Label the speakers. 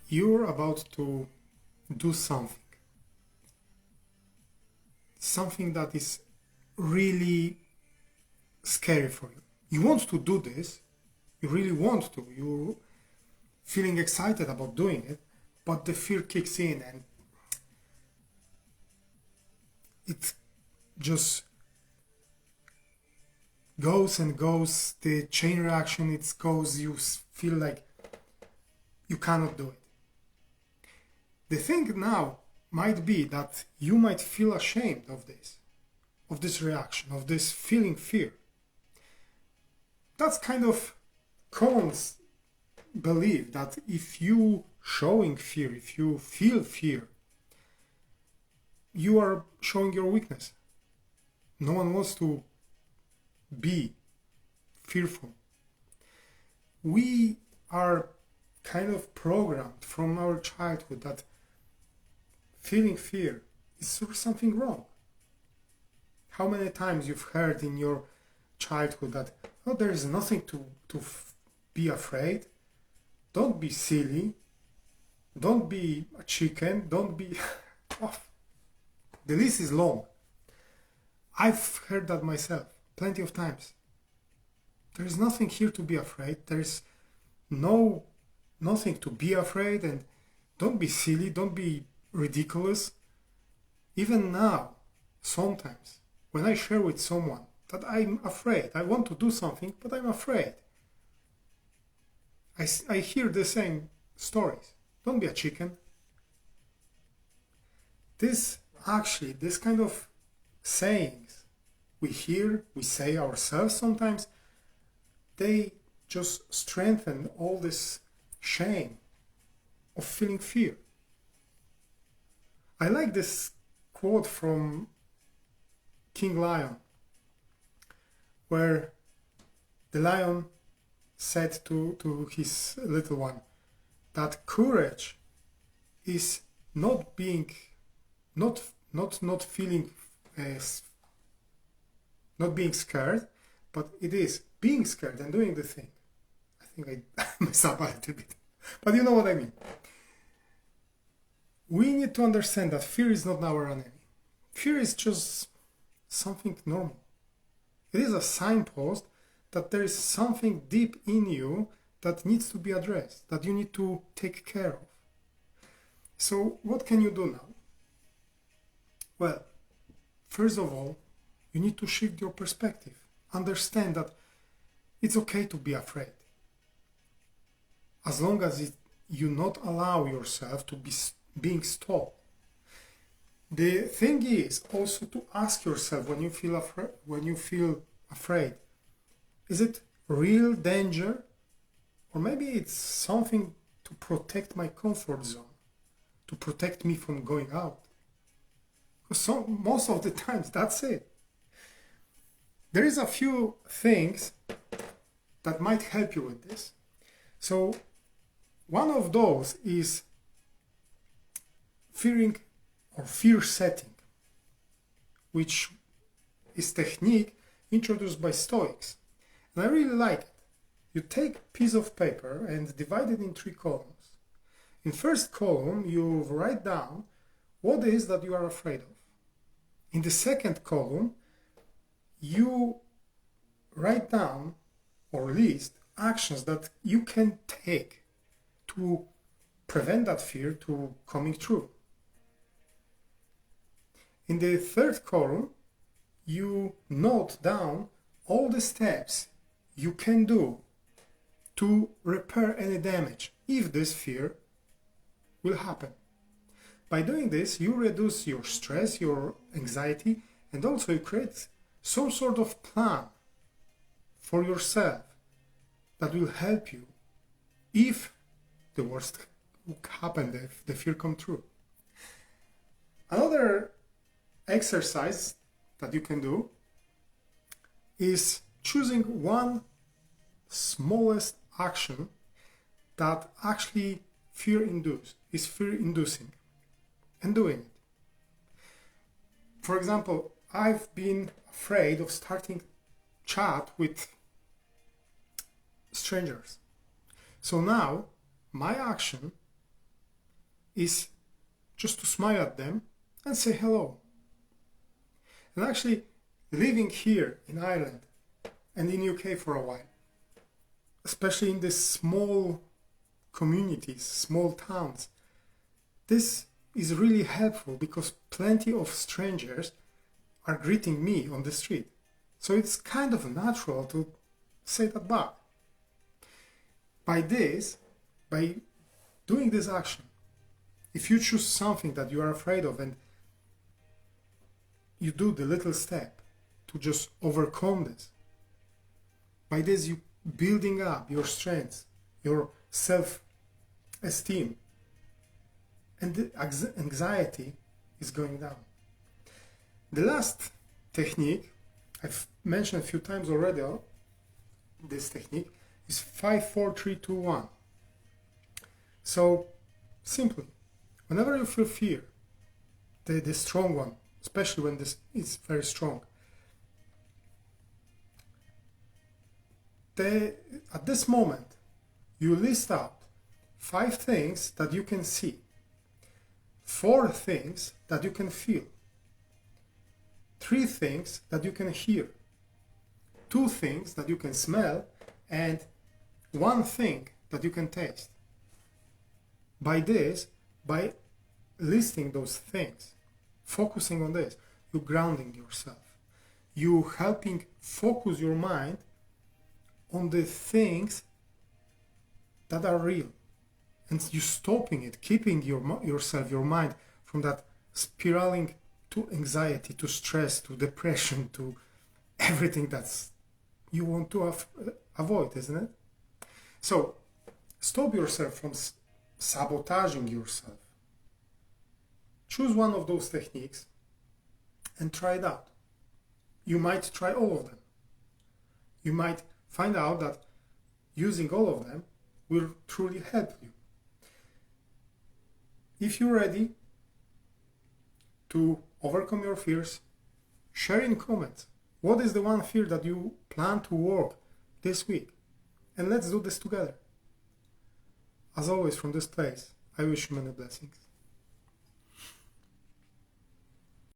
Speaker 1: you're about to do something that is really scary for you. You want to do this, you really want to, you're feeling excited about doing it, but the fear kicks in and it just goes and goes, the chain reaction, it goes, you feel like you cannot do it. The thing now might be that you might feel ashamed of this reaction, of this feeling fear. That's kind of common belief that if you showing fear, if you feel fear, you are showing your weakness. No one wants to be fearful. We are kind of programmed from our childhood that feeling fear is something wrong. How many times you've heard in your childhood that, oh, there is nothing to be afraid, don't be silly, don't be a chicken, don't be... oh, the list is long. I've heard that myself plenty of times. There is nothing here to be afraid. There is nothing to be afraid, and don't be silly, don't be ridiculous. Even now, sometimes, when I share with someone that I'm afraid, I want to do something, but I'm afraid, I hear the same stories. Don't be a chicken. This kind of sayings we hear, we say ourselves sometimes, they just strengthen all this shame of feeling fear. I like this quote from King Lion, where the lion said to his little one that courage is not being, not feeling, not being scared, but it is being scared and doing the thing. I think I messed up a little bit, but you know what I mean. We need to understand that fear is not our enemy. Fear is just something normal. It is a signpost that there is something deep in you that needs to be addressed, that you need to take care of. So what can you do now? Well, first of all, you need to shift your perspective. Understand that it's okay to be afraid. As long as you not allow yourself to be being stopped. The thing is also to ask yourself when you feel afraid, is it real danger, or maybe it's something to protect my comfort zone, to protect me from going out? Because most of the times that's it. There is a few things that might help you with this. So one of those is fearing or fear setting, which is technique introduced by Stoics. And I really like it. You take a piece of paper and divide it in 3 columns. In first column, you write down what it is that you are afraid of. In the second column, you write down or list actions that you can take to prevent that fear to coming true. In the third column, you note down all the steps you can do to repair any damage if this fear will happen. By doing this, you reduce your stress, your anxiety, and also you create some sort of plan for yourself that will help you if the worst happened, if the fear come true. Another exercise that you can do is choosing one smallest action that actually is fear inducing, and doing it. For example, I've been afraid of starting chat with strangers. So now my action is just to smile at them and say hello. And actually, living here in Ireland and in UK for a while, especially in these small communities, small towns, this is really helpful because plenty of strangers are greeting me on the street. So it's kind of natural to say that back. By doing this action, if you choose something that you are afraid of and you do the little step to just overcome this, by this you building up your strengths, your self-esteem, and the anxiety is going down. The last technique, I've mentioned a few times already, this technique is 5, 4, 3, 2, 1. So simply, whenever you feel fear, the strong one, especially when this is very strong, at this moment, you list out 5 things that you can see, 4 things that you can feel, 3 things that you can hear, 2 things that you can smell, and 1 thing that you can taste. By listing those things, focusing on this, you're grounding yourself. You're helping focus your mind on the things that are real. And you stopping it, keeping your mind from that spiraling to anxiety, to stress, to depression, to everything that's you want to avoid, isn't it? So stop yourself from sabotaging yourself. Choose one of those techniques and try it out. You might try all of them. You might find out that using all of them will truly help you. If you're ready to overcome your fears, share in comments what is the one fear that you plan to work this week, and let's do this together. As always, from this place, I wish you many blessings.